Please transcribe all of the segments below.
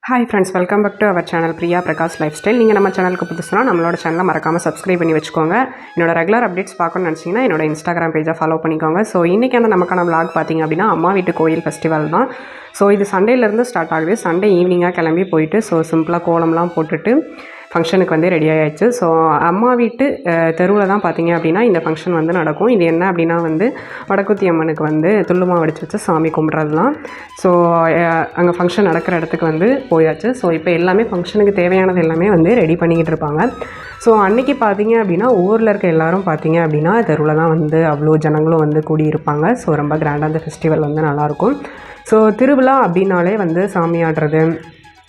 Hi friends, welcome back to our channel Priya Prakash lifestyle. நீங்கள் நம்ம சேனலுக்கு புதுசுனா நம்மளோட சேனலை மறக்காமல் சப்ஸ்கிரைப் பண்ணி வச்சுக்கோங்க. என்னோட ரெகுலர் அப்டேட்ஸ் பார்க்கணும்னு நினச்சிங்கன்னா என்னோட இன்ஸ்டாகிராம் பேஜை ஃபாலோ பண்ணிக்கோங்க. ஸோ இன்றைக்கான நமக்கான vlog பார்த்திங்க அப்படின்னா அம்மா வீட்டு கோயில் ஃபெஸ்டிவல் தான். ஸோ இது சண்டேலேருந்து ஸ்டார்ட் ஆகுது. சண்டே ஈவினிங்காக கிளம்பி போயிட்டு சிம்பிளாக கோலம்லாம் போட்டுட்டு ஃபங்க்ஷனுக்கு ரெடி ஆகிடுச்சு. ஸோ அம்மா வீட்டு தெருவில் தான் பார்த்திங்க அப்படின்னா இந்த ஃபங்க்ஷன் நடக்கும். இது என்ன அப்படின்னா வடக்குத்தி அம்மனுக்கு துள்ளுமா வடித்து வச்சு சாமி கும்பிட்றது தான். ஸோ அங்கே ஃபங்க்ஷன் நடக்கிற இடத்துக்கு போயாச்சு. ஸோ இப்போ எல்லாமே ஃபங்க்ஷனுக்கு தேவையானது எல்லாமே ரெடி பண்ணிக்கிட்டு இருப்பாங்க. ஸோ அன்றைக்கி பார்த்திங்க அப்படின்னா ஊரில் இருக்க எல்லோரும் பார்த்திங்க அப்படின்னா தெருவில் தான் அவ்வளோ ஜனங்களும் கூடியிருப்பாங்க. ஸோ ரொம்ப கிராண்டாக அந்த ஃபெஸ்டிவல் நல்லாயிருக்கும். ஸோ திருவிழா அப்படின்னாலே சாமி ஆடுறது,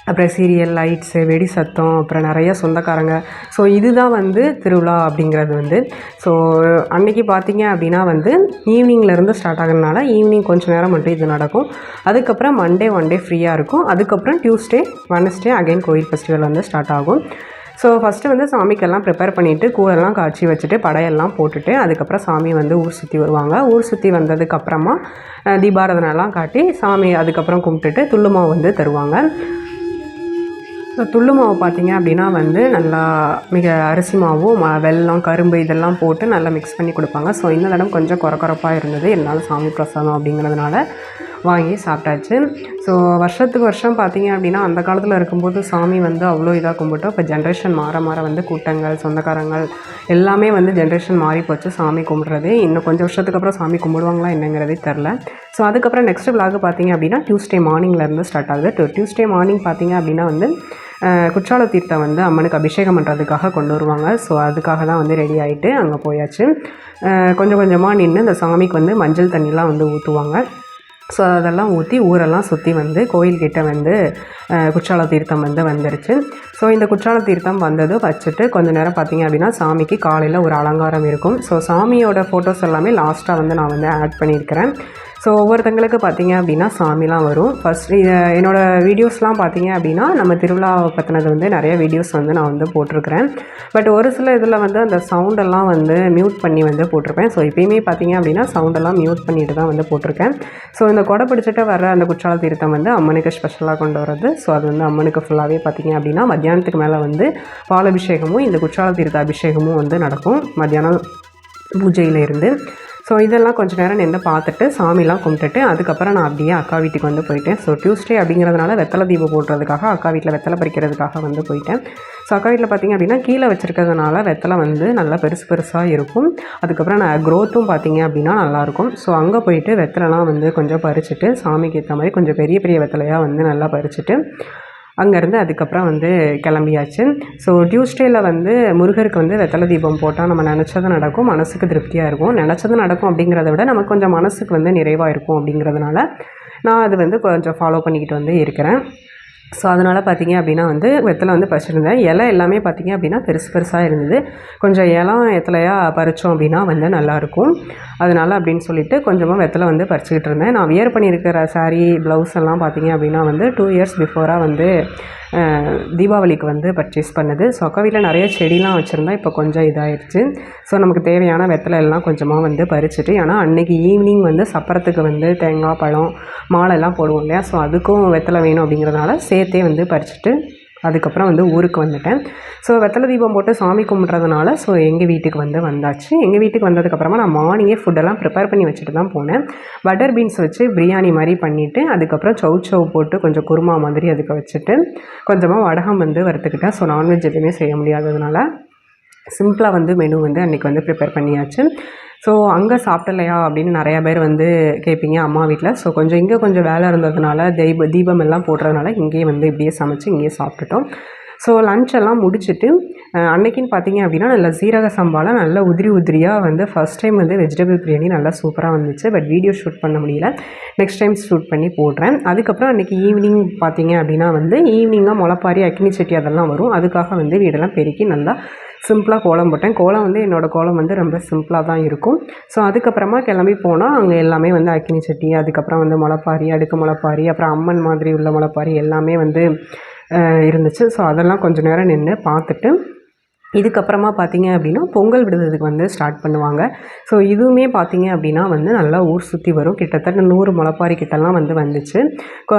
அப்புறம் சீரியல், லைட்ஸு, வெடி சத்தம், அப்புறம் நிறைய சொந்தக்காரங்க. ஸோ இதுதான் திருவிழா அப்படிங்கிறது. ஸோ அன்றைக்கி பார்த்திங்க அப்படின்னா ஈவினிங்லேருந்து ஸ்டார்ட் ஆகிறதுனால ஈவினிங் கொஞ்சம் நேரம் மட்டும் இது நடக்கும். அதுக்கப்புறம் மண்டே ஒன் டே ஃப்ரீயாக இருக்கும். அதுக்கப்புறம் டியூஸ்டே, வெட்னஸ்டே அகைன் கோயில் ஃபெஸ்டிவல் ஸ்டார்ட் ஆகும். ஸோ ஃபஸ்ட்டு சாமிக்கெல்லாம் ப்ரிப்பேர் பண்ணிவிட்டு கூழெல்லாம் காய்ச்சி வச்சுட்டு படையெல்லாம் போட்டுட்டு அதுக்கப்புறம் சாமி ஊர் சுற்றி வருவாங்க. ஊர் சுற்றி வந்ததுக்கப்புறமா தீபாராதனைலாம் காட்டி சாமி அதுக்கப்புறம் கும்பிட்டுட்டு துள்ளு மாவு தருவாங்க. ஸோ துள்ளு மாவு பார்த்திங்க அப்படின்னா நல்லா மிக அரிசி மாவும் வெல்லம், கரும்பு இதெல்லாம் போட்டு நல்லா மிக்ஸ் பண்ணி கொடுப்பாங்க. ஸோ இந்த தடவை கொஞ்சம் குறப்பாக இருந்தது. இருந்தாலும் சாமி பிரசாதம் அப்படிங்கிறதுனால வாங்கி சாப்பிட்டாச்சு. ஸோ வருஷத்துக்கு வருஷம் பார்த்திங்க அப்படின்னா அந்த காலத்தில் இருக்கும்போது சாமி அவ்வளோ இதாக கும்பிட்டோம். இப்போ ஜென்ரேஷன் மாற மாற கூட்டங்கள், சொந்தக்காரங்கள் எல்லாமே ஜென்ரேஷன் மாறி போச்சு சாமி கும்பிட்றது. இன்னும் கொஞ்சம் வருஷத்துக்கு அப்புறம் சாமி கும்பிடுவாங்களா என்னங்கிறதே தெரில. ஸோ அதுக்கப்புறம் நெக்ஸ்ட் vlog பார்த்திங்க அப்படின்னா டியூஸ்டே மார்னிங்லேருந்து ஸ்டார்ட் ஆகுது. டியூஸ்டே மார்னிங் பார்த்திங்க அப்படின்னா குற்றால தீர்த்தம் அம்மனுக்கு அபிஷேகம் பண்ணுறதுக்காக கொண்டு வருவாங்க. ஸோ அதுக்காக தான் ரெடி ஆகிட்டு அங்கே போயாச்சு. கொஞ்சம் கொஞ்சமாக நின்று இந்த சாமிக்கு மஞ்சள் தண்ணிலாம் ஊற்றுவாங்க. ஸோ அதெல்லாம் ஊற்றி ஊரெல்லாம் சுற்றி கோயில்கிட்ட குற்றால தீர்த்தம் வந்துருச்சு. ஸோ இந்த குற்றால தீர்த்தம் வச்சுட்டு கொஞ்சம் நேரம் பார்த்திங்க அப்படின்னா சாமிக்கு காலையில் ஒரு அலங்காரம் இருக்கும். ஸோ சாமியோட ஃபோட்டோஸ் எல்லாமே லாஸ்ட்டாக நான் ஆட் பண்ணியிருக்கிறேன். ஸோ ஒவ்வொருத்தங்களுக்கு பார்த்திங்க அப்படின்னா சாமிலாம் வரும். ஃபஸ்ட் என்னோடய வீடியோஸ்லாம் பார்த்திங்க அப்படின்னா நம்ம திருவிழாவை பற்றினது நிறைய வீடியோஸ் நான் போட்டிருக்கிறேன். பட் ஒரு சில இதில் அந்த சவுண்டெல்லாம் மியூட் பண்ணி போட்டிருப்பேன். ஸோ இப்போயுமே பார்த்திங்க அப்படின்னா சவுண்டெல்லாம் மியூட் பண்ணிட்டு தான் போட்டிருக்கேன். ஸோ இந்த கொடை பிடிச்சிட்டு வர அந்த குற்றால தீர்த்தம் அம்மனுக்கு ஸ்பெஷலாக கொண்டு வரது. ஸோ அது அம்மனுக்கு ஃபுல்லாகவே பார்த்திங்க அப்படின்னா மத்தியானத்துக்கு மேலே பால் அபிஷேகமும் இந்த குற்றால தீர்த்த அபிஷேகமும் நடக்கும் மத்தியானம் பூஜையில் இருந்து. ஸோ இதெல்லாம் கொஞ்சம் நேரம் நின்று பார்த்துட்டு சாமிலாம் கும்பிட்டுட்டு அதுக்கப்புறம் நான் அப்படியே அக்கா வீட்டுக்கு போயிட்டேன். ஸோ டியூஸ்டே அப்படிங்கிறதுனால வெத்தலை தீபம் போடுறதுக்காக அக்கா வீட்டில் வெத்தலை பறிக்கிறதுக்காக போயிட்டேன். ஸோ அக்கா வீட்டில் பார்த்திங்க அப்படின்னா கீழே வச்சுருக்கிறதுனால வெத்தலை நல்லா பெருசாக இருக்கும். அதுக்கப்புறம் நான் க்ரோத்தும் பார்த்திங்க அப்படின்னா நல்லாயிருக்கும். ஸோ அங்கே போயிட்டு வெத்தலைலாம் கொஞ்சம் பறிச்சுட்டு சாமிக்கு ஏற்ற மாதிரி கொஞ்சம் பெரிய பெரிய வெத்தலையாக நல்லா பறிச்சுட்டு அங்கேருந்து அதுக்கப்புறம் கிளம்பியாச்சு. ஸோ டியூஸ்டேயில் முருகருக்கு வெத்தலை தீபம் போட்டால் நம்ம நினச்சது நடக்கும், மனசுக்கு திருப்தியாக இருக்கும். நினச்சது நடக்கும் அப்படிங்கிறத விட நமக்கு கொஞ்சம் மனசுக்கு நிறைவாக இருக்கும் அப்படிங்கிறதுனால நான் அது கொஞ்சம் ஃபாலோ பண்ணிக்கிட்டு இருக்கிறேன். ஸோ அதனால் பார்த்திங்க அப்படின்னா வெத்தலை பறிச்சிருந்தேன். இலை எல்லாமே பார்த்திங்க அப்படின்னா பெருசாக இருந்தது. கொஞ்சம் எத்தலையாக பறித்தோம் அப்படின்னா நல்லாயிருக்கும். அதனால் அப்படின்னு சொல்லிட்டு கொஞ்சமாக வெத்தலை பறிச்சுக்கிட்டு இருந்தேன். நான் வியர் பண்ணியிருக்கிற சாரீ, ப்ளவுஸ் எல்லாம் பார்த்திங்க அப்படின்னா 2 இயர்ஸ் பிஃபோராக தீபாவளிக்கு பர்ச்சேஸ் பண்ணுது. ஸோ அக்கா வீட்டில் நிறைய செடிலாம் வச்சுருந்தா இப்போ கொஞ்சம் இதாகிடுச்சு. ஸோ நமக்கு தேவையான வெத்தலை எல்லாம் கொஞ்சமாக பறிச்சுட்டு, ஏன்னா அன்றைக்கி ஈவினிங் சப்பரத்துக்கு தேங்காய், பழம், மாலைலாம் போடுவோம் இல்லையா. ஸோ அதுக்கும் வெத்தலை வேணும் அப்படிங்கிறதுனால சேர்த்தே பறிச்சுட்டு அதுக்கப்புறம் ஊருக்கு வந்துட்டேன். ஸோ வெத்தலை தீபம் போட்டு சாமி கும்பிட்றதுனால ஸோ எங்கள் வீட்டுக்கு வந்தாச்சு. எங்கள் வீட்டுக்கு வந்ததுக்கப்புறமா நான் மார்னிங்கே ஃபுட்டெல்லாம் ப்ரிப்பேர் பண்ணி வச்சுட்டு தான் போனேன். பட்டர் பீன்ஸ் வச்சு பிரியாணி மாதிரி பண்ணிவிட்டு அதுக்கப்புறம் சௌ போட்டு கொஞ்சம் குருமா மாதிரி அதுக்கு வச்சுட்டு கொஞ்சமாக வடகம் வறுத்துக்கிட்டேன். ஸோ நான்வெஜ் எதுவுமே செய்ய முடியாததுனால சிம்பிளாக மெனு அன்றைக்கி ப்ரிப்பேர் பண்ணியாச்சு. ஸோ அங்கே சாப்பிடலையா அப்படின்னு நிறையா பேர் கேட்பீங்க அம்மா வீட்டில். ஸோ இங்கே கொஞ்சம் வேலை இருந்ததுனால தீபம் எல்லாம் போடுறதுனால இங்கேயே இப்படியே சமைச்சு இங்கேயே சாப்பிட்டுட்டோம். ஸோ லன்ச் எல்லாம் முடிச்சுட்டு அன்றைக்கின்னு பார்த்திங்க அப்படின்னா நல்லா சீரக சம்பாவில் நல்லா உதிரியாக ஃபஸ்ட் டைம் வெஜிடபிள் பிரியாணி நல்லா சூப்பராக வந்துச்சு. பட் வீடியோ ஷூட் பண்ண முடியல, நெக்ஸ்ட் டைம் ஷூட் பண்ணி போடுறேன். அதுக்கப்புறம் அன்றைக்கி ஈவினிங் பார்த்திங்க அப்படின்னா ஈவினிங்காக முளைப்பாரி, அக்கினி சட்டி அதெல்லாம் வரும். அதுக்காக வீடெல்லாம் பெருக்கி நல்லா சிம்பிளாக கோலம் போட்டேன். கோலம் என்னோடய கோலம் ரொம்ப சிம்பிளாக தான் இருக்கும். ஸோ அதுக்கப்புறமா கிளம்பி போனால் அங்கே எல்லாமே அக்கினி சட்டி, அதுக்கப்புறம் முளைப்பாரி, அடுக்கு முளைப்பாரி, அப்புறம் அம்மன் மாதிரி உள்ள முளைப்பாரி எல்லாமே இருந்துச்சு. ஸோ அதெல்லாம் கொஞ்சம் நேரம் நின்று பார்த்துட்டு இதுக்கப்புறமா பார்த்தீங்க அப்படின்னா பொங்கல் விடுறதுக்கு வந்து ஸ்டார்ட் பண்ணுவாங்க. ஸோ இதுவுமே பார்த்தீங்க அப்படின்னா வந்து நல்லா ஊர் சுற்றி வரும். கிட்டத்தட்ட 100 முளைப்பாரி கிட்டலாம் வந்து வந்துச்சு. கொ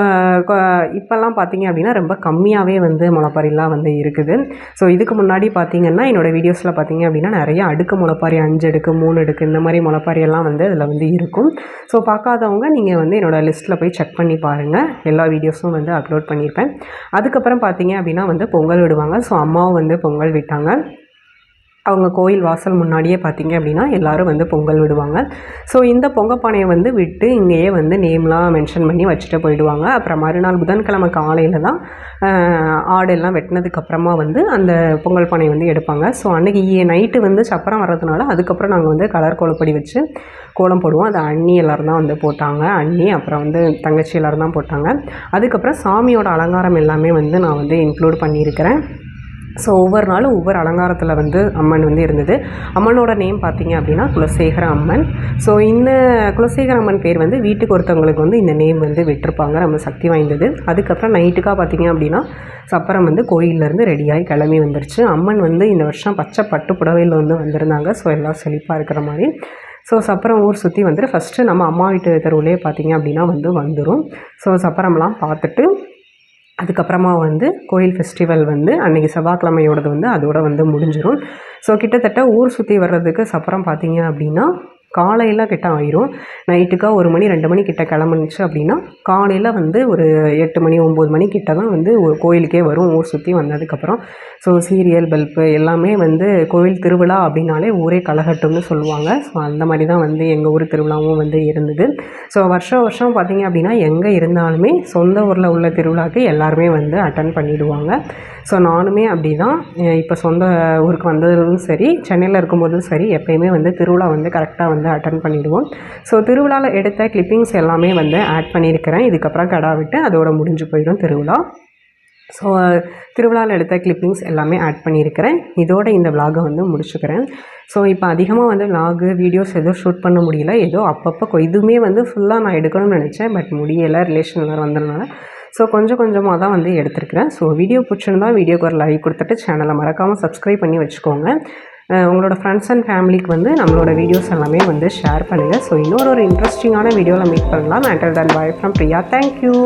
கொ இப்போல்லாம் பார்த்தீங்க அப்படின்னா ரொம்ப கம்மியாகவே வந்து முளைப்பாரிலாம் வந்து இருக்குது. ஸோ இதுக்கு முன்னாடி பார்த்தீங்கன்னா என்னோடய வீடியோஸில் பார்த்தீங்க அப்படின்னா நிறைய அடுக்கு முளைப்பாரி 5 அடுக்கு 3 அடுக்கு இந்த மாதிரி முளைப்பாரி எல்லாம் வந்து அதில் வந்து இருக்கும். ஸோ பார்க்காதவங்க நீங்கள் வந்து என்னோடய லிஸ்ட்டில் போய் செக் பண்ணி பாருங்கள். எல்லா வீடியோஸும் வந்து அப்லோட் பண்ணியிருப்பேன். அதுக்கப்புறம் பார்த்தீங்க அப்படின்னா வந்து பொங்கல் விடுவாங்க. ஸோ அம்மாவும் வந்து பொங்கல் விட்டாங்க. அவங்க கோயில் வாசல் முன்னாடியே பார்த்தீங்க அப்படின்னா எல்லோரும் வந்து பொங்கல் விடுவாங்க. ஸோ இந்த பொங்கப்பானையை வந்து விட்டு இங்கேயே வந்து நேம்லாம் மென்ஷன் பண்ணி வச்சுட்டு போயிடுவாங்க. அப்புறம் மறுநாள் புதன்கிழமை காலையில் தான் ஆடெல்லாம் வெட்டினதுக்கப்புறமா வந்து அந்த பொங்கல் பானையை வந்து எடுப்பாங்க. ஸோ அன்றைக்கி நைட்டு வந்து சப்பரம் வர்றதுனால அதுக்கப்புறம் நாங்கள் வந்து கலர் கோலப்பொடி வச்சு கோலம் போடுவோம். அது அண்ணி எல்லோரும் தான் வந்து போட்டாங்க. அண்ணி அப்புறம் வந்து தங்கச்சி எல்லோரும் தான் போட்டாங்க. அதுக்கப்புறம் சாமியோட அலங்காரம் எல்லாமே வந்து நான் வந்து இன்க்ளூட் பண்ணியிருக்கிறேன். ஸோ ஒவ்வொரு நாளும் ஒவ்வொரு அலங்காரத்தில் வந்து அம்மன் வந்து இருந்தது. அம்மனோட நேம் பார்த்திங்க அப்படின்னா குலசேகர அம்மன். ஸோ இந்த குலசேகர அம்மன் பேர் வந்து வீட்டுக்கு ஒருத்தவங்களுக்கு வந்து இந்த நேம் வந்து விட்டுருப்பாங்க. ரொம்ப சக்தி வாய்ந்தது. அதுக்கப்புறம் நைட்டுக்காக பார்த்திங்க அப்படின்னா சப்பரம் வந்து கோயிலேருந்து ரெடியாகி கிளம்பி வந்துருச்சு. அம்மன் வந்து இந்த வருஷம் பச்சை பட்டு புடவையில் வந்து வந்திருந்தாங்க. ஸோ எல்லாம் செழிப்பாக இருக்கிற மாதிரி. ஸோ சப்பரம் ஊர் சுற்றி வந்துட்டு ஃபஸ்ட்டு நம்ம அம்மா வீட்டு தெருவிலே பார்த்திங்க அப்படின்னா வந்து வந்துடும். ஸோ சப்பரம்லாம் பார்த்துட்டு அதுக்கப்புறமா வந்து கோயில் ஃபெஸ்டிவல் வந்து அன்றைக்கி செவ்வாய்க்கிழமையோடது வந்து அதோடு வந்து முடிஞ்சிடும். ஸோ கிட்டத்தட்ட ஊர் சுற்றி வர்றதுக்கு சப்பரம் பார்த்திங்க அப்படின்னா காலையில் கிட்ட ஆயிரும். நைட்டுக்கா 1 மணி 2 மணி கிட்ட கிளம்புனுச்சு அப்படின்னா காலையில் வந்து ஒரு 8 மணி 9 மணி கிட்ட தான் வந்து ஒரு கோயிலுக்கே வரும் ஊர் சுற்றி வந்ததுக்கப்புறம். ஸோ சீரியல் பல்பு எல்லாமே வந்து கோயில் திருவிழா அப்படின்னாலே ஊரே களைகட்டும்னு சொல்லுவாங்க. ஸோ அந்த மாதிரி தான் வந்து எங்கள் ஊர் திருவிழாவும் வந்து இருந்தது. ஸோ வருஷம் வருஷம் பார்த்திங்க அப்படின்னா எங்கே இருந்தாலுமே சொந்த ஊரில் உள்ள திருவிழாவுக்கு எல்லாருமே வந்து அட்டன் பண்ணிவிடுவாங்க. ஸோ நானுமே அப்படி தான் இப்போ சொந்த ஊருக்கு வந்ததும் சரி சென்னையில் இருக்கும்போதும் சரி எப்போயுமே வந்து திருவிழா வந்து கரெக்டாக வந்து அட்டன் பண்ணிவிடுவோம். ஸோ திருவிழாவில் எடுத்த கிளிப்பிங்ஸ் எல்லாமே வந்து ஆட் பண்ணியிருக்கிறேன். இதுக்கப்புறம் கடா விட்டு அதோட முடிஞ்சு போயிடும் திருவிழா. ஸோ திருவிழாவில் எடுத்த கிளிப்பிங்ஸ் எல்லாமே ஆட் பண்ணியிருக்கிறேன். இதோட இந்த விலாகை வந்து முடிச்சுக்கிறேன். ஸோ இப்போ அதிகமாக வந்து விலாகு வீடியோஸ் எதுவும் ஷூட் பண்ண முடியல. ஏதோ அப்பப்போ இதுவுமே வந்து ஃபுல்லாக நான் எடுக்கணும்னு நினச்சேன். பட் முடியலை, ரிலேஷன் எல்லோரும் வந்ததுனால. ஸோ கொஞ்சம் கொஞ்சமாக தான் வந்து எடுத்துருக்கிறேன். ஸோ வீடியோ பிடிச்சிருந்தா வீடியோக்கு ஒரு லைக் கொடுத்துட்டு சேனலை மறக்காமல் சப்ஸ்கிரைப் பண்ணி வச்சுக்கோங்க. உங்களோட ஃப்ரெண்ட்ஸ் அண்ட் ஃபேமிலிக்கு வந்து நம்மளோட வீடியோஸ் எல்லாமே வந்து ஷேர் பண்ணுங்கள். ஸோ இன்னொரு இன்ட்ரெஸ்டிங்கான வீடியோவில் மீட் பண்ணலாம். Until then by from Priya. Thank you.